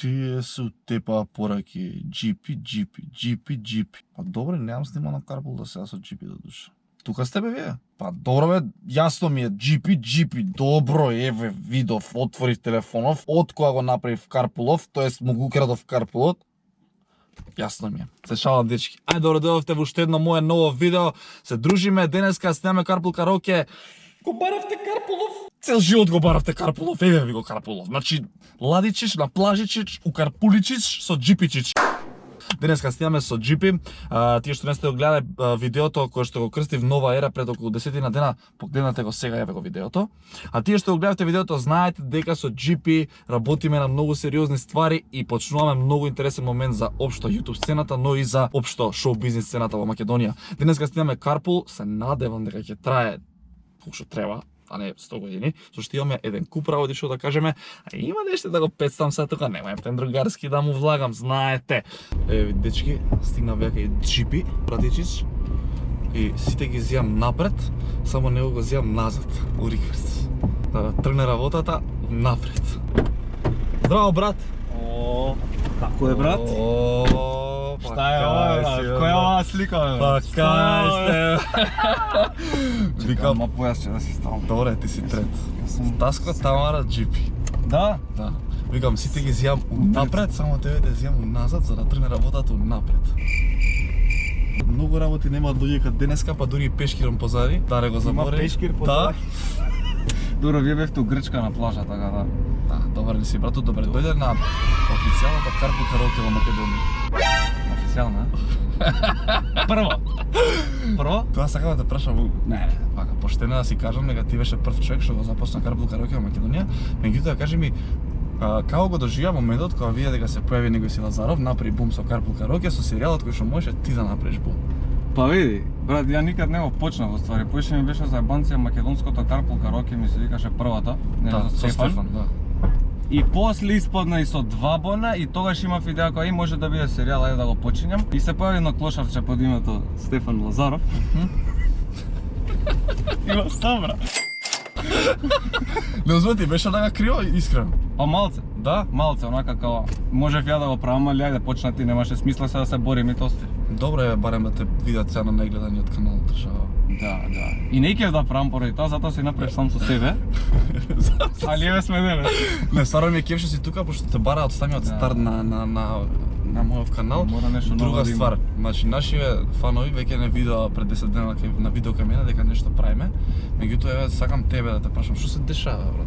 Тие су тепа пораки, джипи. Па добре, немам снимано карпул да сега со джипи да душа. Тука сте бе вие? Па добро бе, јасно ми е джипи, добро, еве, видов, отворив телефонов, од кога го направив карпулов, тоест му го украдов карпулот, јасно ми е. Се шалам, дечки. Ајде, добро дојдовте во уште едно мое ново видео, се дружиме, денеска снимаме карпул караоке. Го баравте карпулов? Цел живот го баравте карпулов, еве ви го карпулов. Значи, ладичиш, на плажичиш, у карпуличиш со джипичиш. Денеска снимаме со джипи. Тие што не сте го гледале видеото кој што го крстив нова ера пред околу 10 дена, погледнате го сега, еве го видеото. А тие што го гледавте видеото, знаете дека со джипи работиме на многу сериозни ствари и почнуваме многу интересен момент за општо YouTube сцената, но и за општо шоу бизнес сцената во Македонија. Денеска снимаме карпул, се надевам дека ќе трае колку што треба, а не 100 години, зашто имаме еден куп работи што да кажеме, а има нешто да го пецтам сега тука, немај птен другарски да му влагам, знаете. Еве дечки, стигна веќе и джипи, братичич, и сите ги зијам напред, само него го зијам назад, у рикверс. Да тргне работата напред. Здраво, брат! О, како е, брат? Шта е ова, брат? Која ова слика, бе? Па кај сте? Викам, ма појас че да си ставам. Добре, ти си трет. Таско Тамара джипи. Да? Да. Викам, сите ги зијам напред, само тебе да зијам назад за да тргне работата напред. Многу работи нема да дојде кад денеска, па дури и пешкиром позади. Даре го забори. Има пешкир позади? Добро, вие бевте у Грчка на плажа, така да. Да, добар ли си, брато, добре. Дојде на официјалната карпул караоке во Македонија. Официјална? Прво? Тоа сакам да те прашам, Не. пака поштено да си кажам дека ти беше прв човек што го започна карпул караоке во Македонија. Меѓутоа кажи ми, како го доживеа моментот кога виде дека се појави Негој Лазаров, направи бум со карпул караоке со серијалот кој што можеше ти да направиш бум. Па види, брат, ја никад не го почнав во ствари. Поише ми беше за ебанција македонското карпул караоке, ми се викаше првата, не Да, со Стефан. да. И после испадна и со два бона и тогаш имав идеја која и може да биде серијал, ајде да го почињам. И се појави едно клошарче под името Стефан Лазаров. Има собра. Не узмати, беше така криво искрено. Па малце. Да? Малце, онака као, можев ја да го правам, али ајде почна ти, немаше смисла сега да се борим и тости. Добре е барем да те видат сега на најгледаниот канал држава. Да. И не ќе да правам поради тоа, затоа си направив сам со себе. Али еве сме деве. Не, стварно ми е кеф што си тука, пошто те бараат самиот старт на мојов канал. Мора нешто ново Друга да има. ствар, значи нашиве фанови веќе не видоа пред 10 дена на видео кај мене дека нешто правиме. Меѓутоа еве сакам тебе да те прашам што се дешава, брат?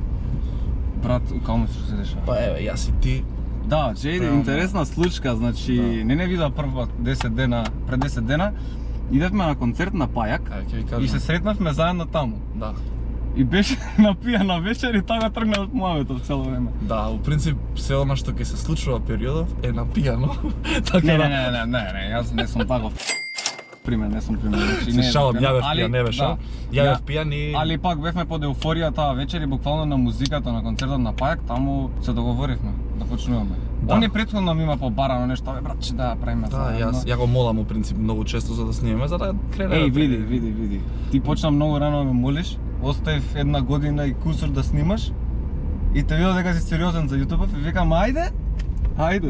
Брат, како мислиш што се дешава? Па еве, јас и ти. Да, Джейди, интересна случка, значи не видоа прв 10 дена, пред 10 дена, идевме на концерт на Пајак Ќе ви кажам. и се сретнавме заедно таму. Да. И беше напијана вечер и така тргна од муаветот цело време. Да, у принцип се она што ќе се случува периодов е напијано. Така Не, јас не сум таков. Пример, не сум пример. Значи, Се шалам, напијано, јавев али- пијан, не беше. да. Јавев пијан и... Али пак бевме под еуфорија таа вечер и буквално на музиката на концертот на Пајак, таму се договоривме да почнуваме. Да. Он е претходно ми има побарано нешто, бе брат, че да правиме Да, заедно. ја го молам у принцип многу често за да снимаме, за да крене. Еј, види. Ти почна многу рано да ме молиш, оставив една година и кусор да снимаш и те видов дека си сериозен за YouTube и викам ајде,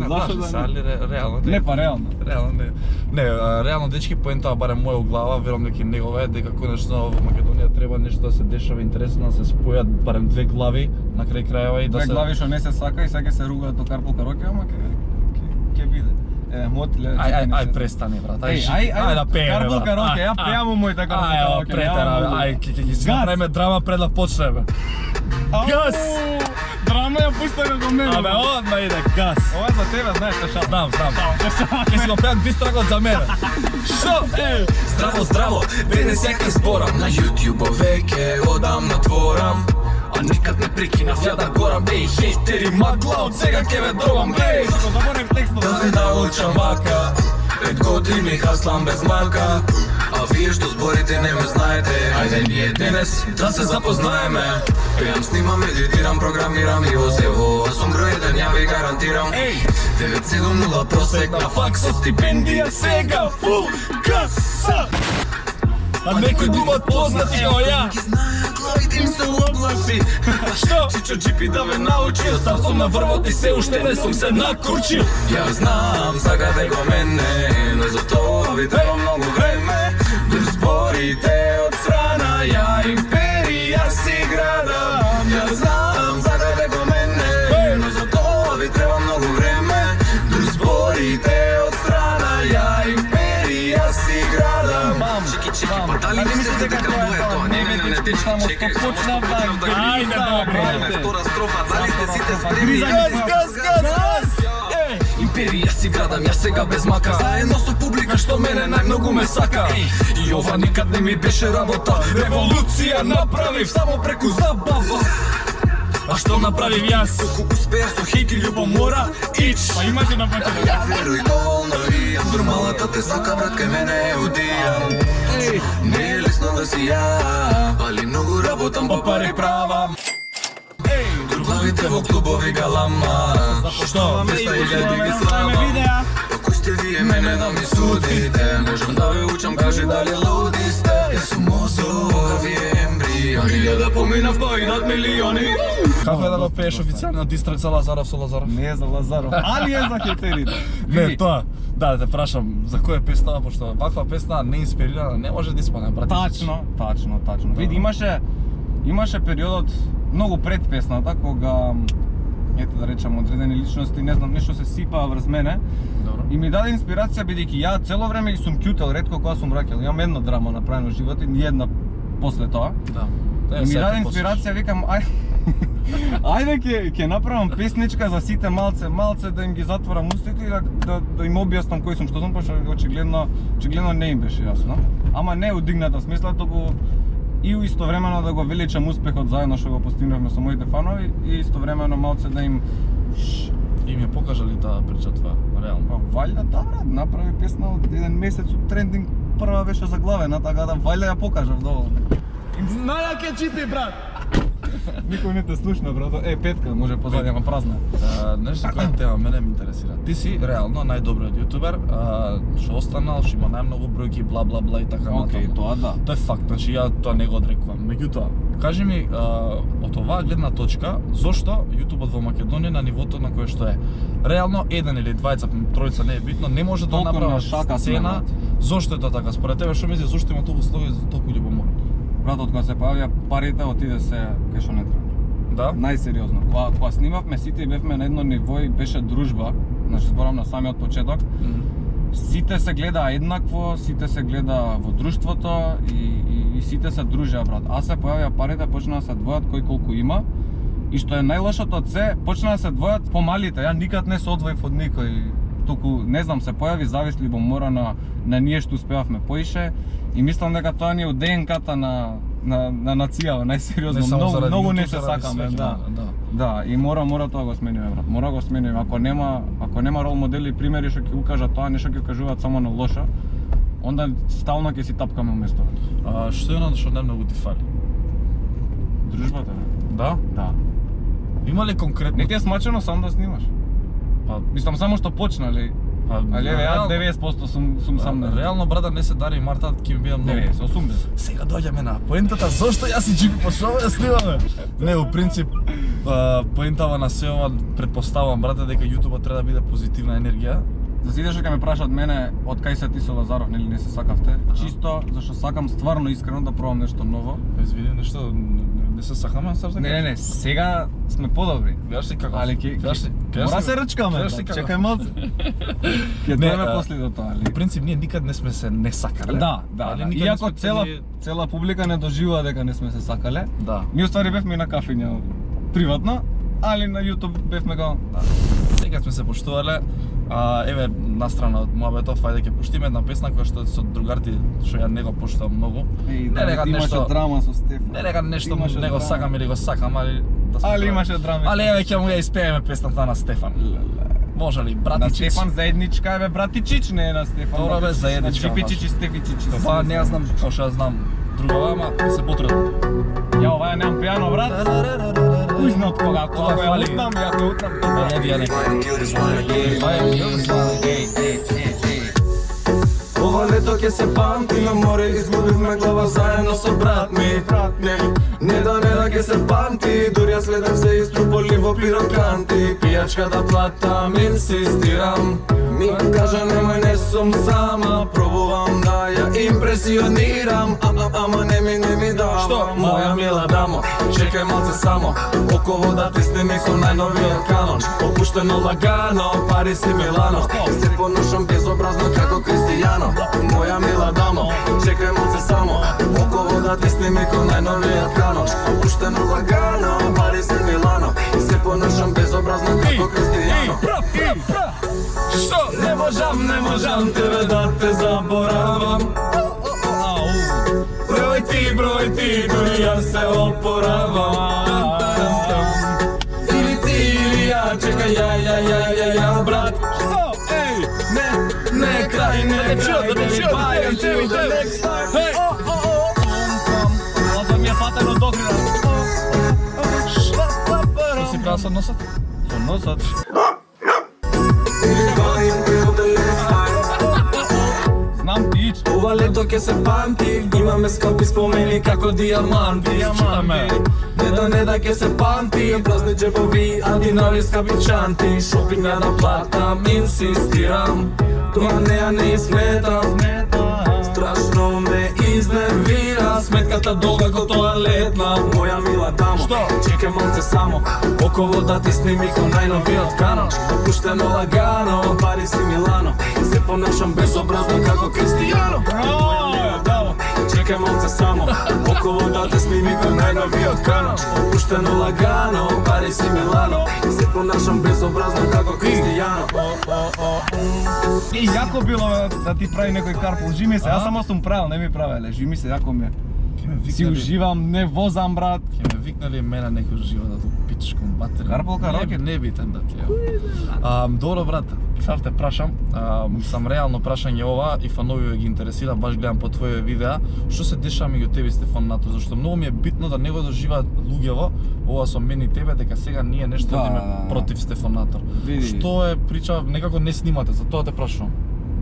зашто да не? Али реално Не, па реално. Реално не. Не, реално дечки поентава барем моја у глава, верувам дека и негова е дека конечно во Македонија треба нешто да се дешава интересно, да се спојат барем две глави на крај крајава и да Две се глави што не се сака и сега ќе се ругаат до карпул караоке, ама ќе биде. Мотиле. Ај престани брат. Ај да пееме. Карпул караоке, ја пеам у мојата карпул караоке. Претера, ќе ги направиме драма пред да почнеме. Гас! Драма ја пушта како мене. Абе, одма иде гас. Ова е за тебе, знаеш што шал. Знам. Ќе си го пеам дистракот за мене. Шо? Здраво, денес ја ке зборам на YouTube веќе одамна творам. А никад не прекинав ја да горам, еј хейтери магла, од сега ќе ве дробам, еј. Заборев текстот. Да ви научам вака, 5 години хаслам без мака. А вие што зборите не ме знаете, ајде ние денес да се запознаеме. Пеам, снимам, едитирам, програмирам и возево, а сум број еден, ја ви гарантирам. 970 просек на факс од стипендија сега, фул гаса. А некој думат познати како ја. Знаја видим се у облаци. Што? Чичо джипи да ме научи, од царством на врвот и се уште не сум се накурчил. Ја знам, сакате го мене, но за тоа ви треба многу време. Дур зборите од страна, ја империја си градам. Ја знам, сакате го мене, но за тоа ви треба многу време. Дур зборите од страна, ја империја си градам. Чики, чики, па дали мислите дека тоа е тоа? Не тече, чекај, почна ајде, добре. Втора строфа, дали сте сите спремни? Газ! Империја си градам, јас сега без мака. Заедно со публика што мене најмногу ме сака. И ова никад не ми беше работа. Револуција направив само преку забава. А што направив јас? Колку успеа со хейт и љубомора, ич. Па имате на пакет. Ја веруј доволно ријам. Нормалата те сака, брат, кај мене е удијам. Не е лесно да си ја, али многу работам по пари правам. Главите во клубови галама. Што? 200.000 ги слама. Па кој сте вие мене да ми судите? Можам да ве учам, кажи дали луди сте. Јас сум мозок, а вие ембриони. Ја да поминав па и над милиони. Како е да го пееш официјално дистрак за Лазаров со Лазаров? Не е за Лазаров, али е за хетерите. Не, тоа. Да те прашам за која песна, пошто ваква песна не инспирирана, не може да испадне, брат. Точно. Види, имаше периодот многу пред песната кога ете да речам одредени личности, не знам, нешто се сипаа врз мене. Добро. И ми даде инспирација бидејќи ја цело време ги сум кјутел, ретко кога сум враќал. Имам една драма направена во животот и ни една после тоа. Да. И ми даде инспирација, викам, ајде ќе направам песничка за сите малце да им ги затворам устите и да им објаснам кој сум, што сум, пошто очигледно не им беше јасно. Ама не удигната смисла, туку и истовремено да го величам успехот заедно што го постигнавме со моите фанови и истовремено малце да им И ми покажали таа прича тоа, реално. па вајда да брат, направи песна од еден месец од трендинг, прва беше заглавена, така да вајда ја покажав доволно. Најаке чипи, брат! Никој не те слушна, брато. Петка може позадјама празна. Нешто која тема мене ме интересира. Ти си реално најдобриот јутубер, што останал, што има најмногу бројки, бла бла бла и така Океј, натаму. тоа да. Тоа е факт, значи ја тоа не го одрекувам. Меѓутоа, кажи ми од оваа гледна точка, зошто јутубот во Македонија на нивото на кое што е? Реално еден или двајца, тројца не е битно, не може да Толку направи на шака сцена. сме, Зошто е тоа така? Според тебе што мислиш зошто има толку слови за толку љубомор? Брат, од кога се појавија парите, отиде се кај што не треба. Да? Најсериозно. Кога снимавме сите и бевме на едно ниво и беше дружба, значи зборам на самиот почеток, сите се гледа еднакво, сите се гледа во друштвото и сите се дружеа, брат. А се појавија парите, почнаа да се двојат кој колку има. И што е најлошото од се, почнаа да се двојат помалите. Ја никад не се одвоив од никој. Туку, не знам, се појави завист љубомора на ние што успеавме поише и мислам дека тоа ни е од ДНК-та на нацијава, најсериозно. Многу не се сакаме, да. Да, и мора тоа го смениме, брат. Мора го смениме. Ако нема рол модели и примери што ќе укажат тоа, нешто ќе кажуваат само на лошо, онда стално ќе си тапкаме уместо. Што е оно што најмногу ти фали? Дружбата, бе. Да? Да. Има ли конкретно? Не ти е смачено сам да снимаш. Па, Мислам само што почнали. Али ја 90% сум сам на. Реално, брата, не се Дари и Марта, ќе ми бидам многу. 80. Сега доаѓаме на поентата, зошто јас и Джипи почнуваме да снимаме? Не, у принцип, поентава на се ова, предпоставувам, брате, дека јутубот треба да биде позитивна енергија. За сите што ќе ме прашаат мене од кај се ти со Лазаров, нели не се сакавте? Чисто зашто сакам стварно искрено да пробам нешто ново. Извини, нешто не се сакаме, сам Не, сега сме подобри. Гледаш ли како? Али мора се рчкаме, чекај малце. Ќе дојме после до тоа, али. По принцип ние никад не сме се не сакале. Да. никад Иако не сме цела публика не доживува дека не сме се сакале. Да. Ние уствари бевме и на кафења приватно, али на YouTube бевме го. Сега сме се поштувале. Еве, настрана од мојабетов, ајде ќе пуштиме една песна која што со другарти, што ја не го поштувам многу. Имаше драма со Стефан. Не дека нешто не го сакам или го сакам, али Али имаше драма. Али еве ќе му ја испееме песната на Стефан. Може ли, На братичич? Стефан заедничка, бе, братичич не е на Стефан. Добро, бе, заедничка, Джипичич и Стефичич. Това не ја знам, како што ја знам другова, ама се потрудам. Ја ова ја немам пијано, брат. Узна од кога, кога ја утнам, ја го утнам. Мелодија нека. Ова лето ќе се памти, на море изгубивме глава заедно со брат ми. Не да ќе се памти, дури ја следам се иструполи во пироканти. Пијачка да платам, инсистирам. Ми кажа немој, не сум сама, пробувам да ја импресионирам, ама не ми дава. Што? Моја мила дамо, чекај малце само, око вода ти сними со најновиот канон. Опуштено лагано, Парис и Милано, се поношам безобразно како Кристијано. Моја мила дамо, чекај малце само, око вода ти сними ко најновиот канон. Опуштено лагано, Парис и Милано, се поношам безобразно како Кристијано. Што? Не можам тебе да те заборавам. Број ти, дури ја се опоравам. Или ти, или ја, чекај ја, брат. Што? Еј! Не крај, bye until the next time. Еј! Ова ми е фатено докрина. Што си правил со носот? Со носот. Bye until the next time. Знам ти ич. Ова лето ќе се памти, имаме скапи спомени како диаманти. Не да ќе се памти, празни джебови, а динари скапи чанти. Шопинга да платам, инсистирам, тоа не сметам. Страшно ме изнервира, сметката долга ко тоалетна. Моја мила дамо, Што? чекај малце само, око вода ти сними ко најновиот канон. Опуштено лагано, Парис и Милано, се понашам безобразно како Кристијано. Моја дамо, чекај малце само, око вода ти сними ко најновиот канон. Опуштено лагано, Парис и Милано, се понашам безобразно како Кристијано. И јако било да ти прави некој карпул, жими се, јас само сум правил, не ми правеле, жими се, јако ми е. Си уживам, не возам брат. Ќе ме викнали мене некој жива да ту пичком батерија. Карпулка, рокет? Не битен да ти е. Добро брат, сав те прашам, сам реално прашање ова и фанови ги интересира, баш гледам по твоје видеа, што се деша меѓу тебе и Стефан Нато, зашто многу ми е битно да не го доживаат луѓево ова со мене и тебе, дека сега ние нешто Да, одиме да. против Стефан Нато. Види. Што е прича, некако не снимате, за тоа те прашувам.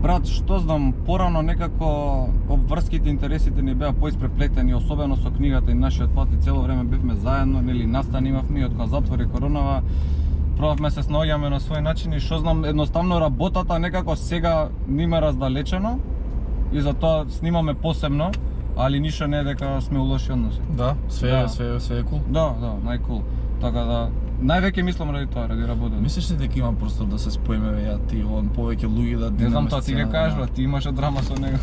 Брат, што знам, порано некако обврските интересите ни беа поиспреплетени, особено со книгата и нашиот пат и цело време бевме заедно, нели настан имавме и од кога затвори коронава, пробавме се снаоѓаме на свој начин и што знам, едноставно работата некако сега ниме раздалечено и затоа снимаме посебно, али ништо не е дека сме у лоши односи. Да, Да. све е кул. Да, најкул. Така да, највеќе мислам ради тоа, ради работата. Мислиш ли дека има простор да се споиме ја ти он повеќе луѓе да Не динаме знам, тоа ти сцена, ќе кажеш, брат, ти имаше драма со него.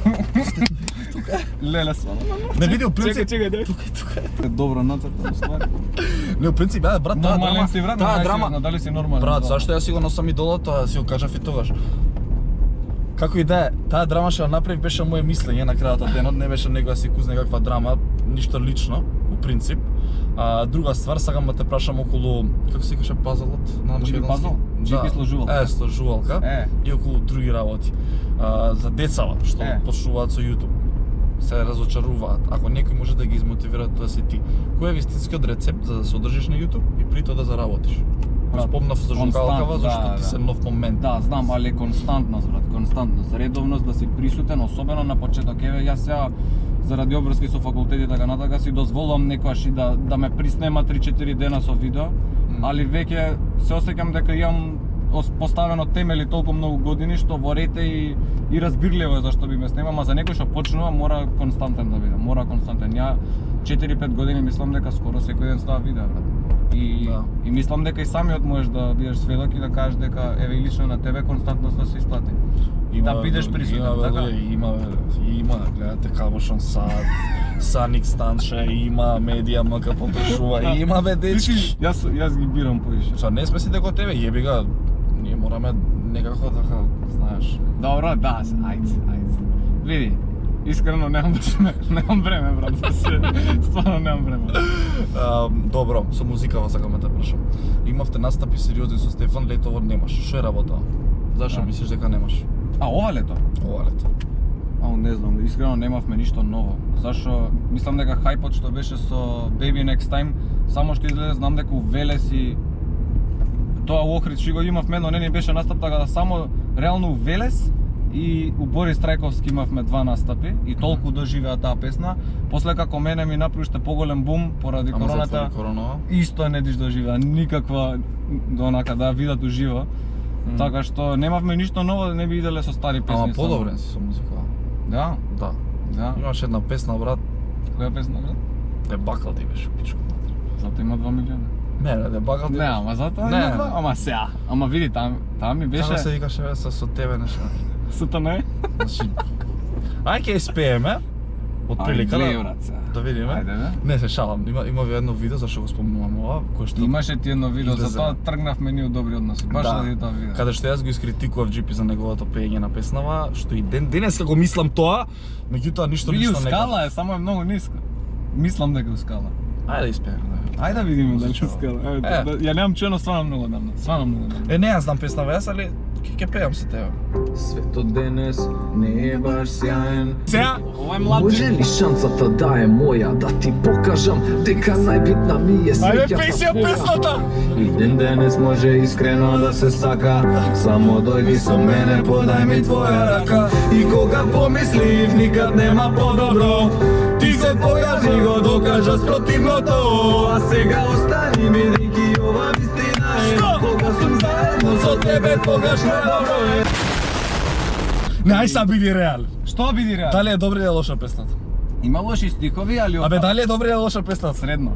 Леле, само. Не види у принцип. Чекај, дај. Добро нацртано ствари. Не у принцип, да, брат, таа Нормален драма. си, брат, Таа драма. драма. Дали си нормален? Брат, да. зашто јас си го носам идолот, тоа си го кажав и тогаш. Како и да е, таа драма што ја направив беше моје мислење на крајот од денот, не беше некоја си кузне каква драма, ништо лично, у принцип. Друга ствар, сакам да те прашам околу, како се каже пазалот на Джипи македонски? пазл? Джипи сложувалка. Сложувалка. И околу други работи. За децава што почнуваат со YouTube. Се разочаруваат. Ако некој може да ги измотивира, тоа си ти. Кој е вистинскиот рецепт за да се одржиш на YouTube и при тоа да заработиш? Брат, Спомнав за жугалкава, констант, зашто да, ти да. се нов момент. Да, знам, али константност, брат, константност, редовност да си присутен, особено на почеток. Еве, јас сега заради обврски со факултети така натака си дозволувам некојаш и да ме приснема 3-4 дена со видео, али веќе се осеќам дека имам поставено темели толку многу години што во рете и разбирливо е зашто би ме снимам, а за некој што почнува мора константен да биде, мора константен. Ја 4-5 години мислам дека скоро секој ден ставам видео, брат. И мислам дека и самиот можеш да бидеш сведок и да кажеш дека еве и лично на тебе константноста се исплати. И да бидеш присутен, така? Има, гледате Кабошон Сад, Саник Станше, има медија МК попрашува, има бе дечки. Јас ги бирам поише. Са не сме си дека тебе, јеби го, ние мораме некако така, знаеш. Добро, да, ајде. Види, искрено немам време, брат, стварно немам време. Добро, со музикава сакам да те прашам. Имавте настапи сериозни со Стефан, летово немаш. Што е работа? Зашо Да. мислиш дека немаш? А ова лето? Ова лето. Не знам, искрено немавме ништо ново. Зашо мислам дека хајпот што беше со Baby Next Time, само што излезе, знам дека у Велес и тоа у Охрид што го имавме, но не ни беше настап, така да само реално у Велес и у Борис Трајковски имавме 2 настапи и толку доживеа таа песна. После како мене ми направи уште поголем бум поради Ама короната. затвори коронава. Исто не диш доживеа никаква онака да видат уживо. Така што немавме ништо ново, да не би иделе со стари песни. Ама подобрен си со музика. Да, Да. да. Имаш една песна, брат, Која песна брат? Дебакал ти беше, пичко. Зато има 2 милиона. Не, Дебакал ти Не, ама затоа Не, има не. 2. Ама сега, ама види таа ми Беше... беше се викаше бе, со тебе нешто. сутане. Значи, ај ке испееме, од прилика Ајде, да, брат, сега. да видиме. Ајде, бе. Не се шалам, има едно видео зашто го спомнувам ова, кој што Имаше ти едно видео, излезе. затоа тргнавме ние у добри односи. Баш Да. заради тоа видео. каде што јас го искритикував Джипи за неговото пеење на песнава, што и денеска го мислам тоа, меѓутоа ништо Види, у не скала е, само е многу ниско. Мислам дека у скала. Ајде да испееме. Ајде да видиме дали Музичава. у скала. Ајде, Е. да- ја немам чуено стварно многу одамна. Стварно многу одамна. Не ја знам песнава јас, али ќе пеам со тебе. Светот денес не е баш сјаен. Сега, Ова е Може ли шансата да е моја, да ти покажам дека најбитна ми е ајде среќата пеј си ја твоја. песната! И ден денес може искрено да се сака. Само дојди со мене, подај ми твоја рака. И кога помислив никад нема подобро, ти се покажи го докажа спротивното. А сега остани бидејќи ова вистина е. Кога сум заедно со тебе, тогаш најдобро е. Не, ај са биди реал. Што биди реал? Дали е добра или е лоша песната? Има лоши стихови, али Абе, дали е добра или е лоша песната? средно.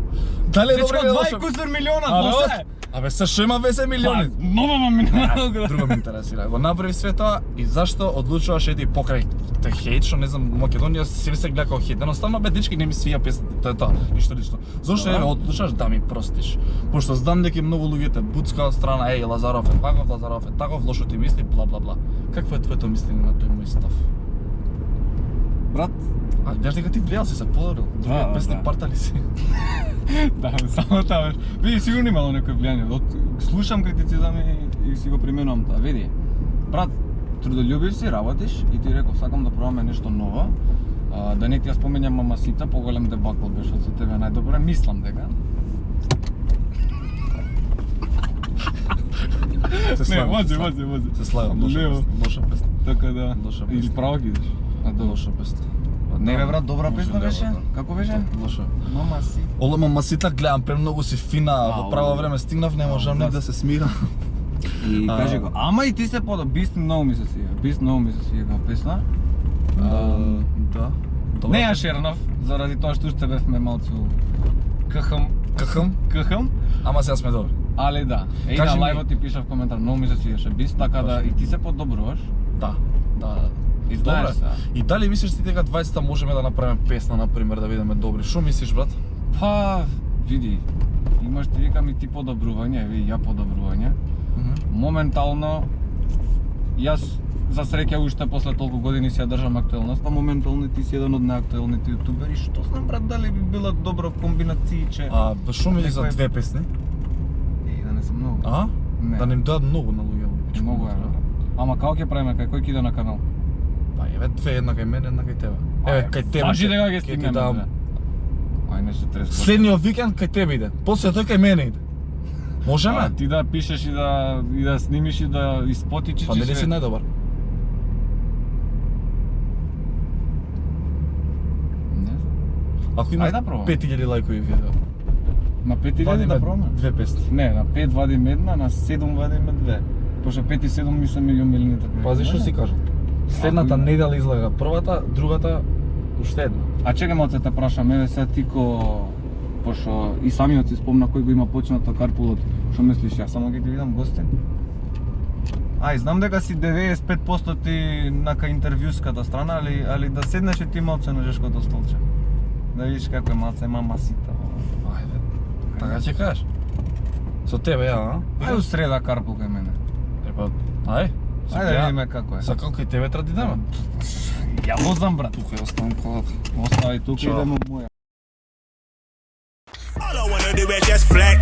Дали е Дечко, добра или е 2 лоша? и кусур милиона, Абе, после! Абе, се што има веќе милиони. Нова милиона. Друго ме интересира. Го направи све тоа и зашто одлучуваш ети покрај те хейт, што не знам, Македонија се гледа како хейт. Едноставно бе дечки не ми свија песната, тоа е тоа, ништо лично. Зошто Да. еве одлучуваш да ми простиш? Пошто знам дека многу луѓе те буцка од страна, еј Лазаров е таков, Лазаров е таков, лошо ти мисли, бла бла бла. Какво е твоето мислење на тој мој став? Брат, А гледаш дека ти влијал си се подобрил. Други Да, песни да. партали си. да, само тоа беше. Види, сигурно имало некој влијание. Слушам критицизам и си го применувам тоа. Види, брат, трудолюбив си, работиш и ти реков, сакам да пробаме нешто ново. Да не ти ја споменјам мамасита, поголем дебакл беше со тебе најдобро. Мислам дека. Се Не, слагам, може, се слагам. може. Се слагам, лоша Лево. песна, лоша песна. Така да. Лоша Или песна. право ги идеш. А добро. Лоша песна. Не бе брат, добра Може песна да, беше? да. Како беше? Лоша. Мама си. Оле мамасита гледам, премногу си фина, во право време стигнав, не можам ни да. да се смирам. И кажи го, ама и ти се подо, Бист многу ми се свија. Бист многу ми се свија како песна. Да. Не ја шернав, заради тоа што уште бевме малцу кхм, Кхм, ама сега сме добри. али да. Еј Кажи на ми- лајвот ти пишав коментар, многу ми се свиеше Бист, така да и ти се подобруваш. Да. И знаеш Добре. сега. И дали мислиш ти дека 20-та можеме да направиме песна, например, да бидеме добри? Шо мислиш, брат? Па, види, имаш ти викам и ти подобрување, ви ја подобрување. Моментално, јас за среќа уште после толку години си ја држам актуелноста, моментално ти си еден од најактуелните јутубери, што знам брат дали би била добра комбинацијче. Шо мислиш за Некој- 2 песни? И да не се многу. А? Не. Да не им дадат многу на луѓе. Многу е, брат. Ама како ќе правиме, кај кој ќе иде на канал? Па еве две, една кај мене, една кај тебе. Еве кај тебе. Важи дека ќе ти стигнеме. дам. бе. Ај не се трес. Следниот викенд кај тебе иде. После тој кај мене иде. Можеме? А, ти да пишеш и да снимиш и да испотичиш. Па нели си најдобар? Не знам. Ако има Ајде да пробам. 5000 лајкови видео. На 5000 да пробаме? Две песни. Не, на 5 вадиме една, на 7 вадиме две. Пошто 5 и 7 мислам меѓу омилените проекти. Пази што си кажам. Следната Ако- недела излага првата, другата уште една. А чекај малце те прашам, еве сега ти ко пошто и самиот си спомна кој го има почнато карпулот. Што мислиш, ја само ги ти видам гостин? Ај, знам дека си 95% ти нака интервјуската страна, али да седнеш и ти малце на жешкото столче. Да видиш како е малце мамасита. Ајде. Така ќе кажеш. Со тебе ја, а? Ај у среда карпул кај мене. Епа, ај. Ајде да видиме како е. Сакам кај тебе треба да идеме. Ја возам брат. Тука ја оставам колата. Остави тука Чао. идемо моја. All I wanna do is just flex.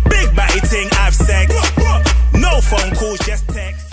Big body ting, have sex. No phone calls, just text.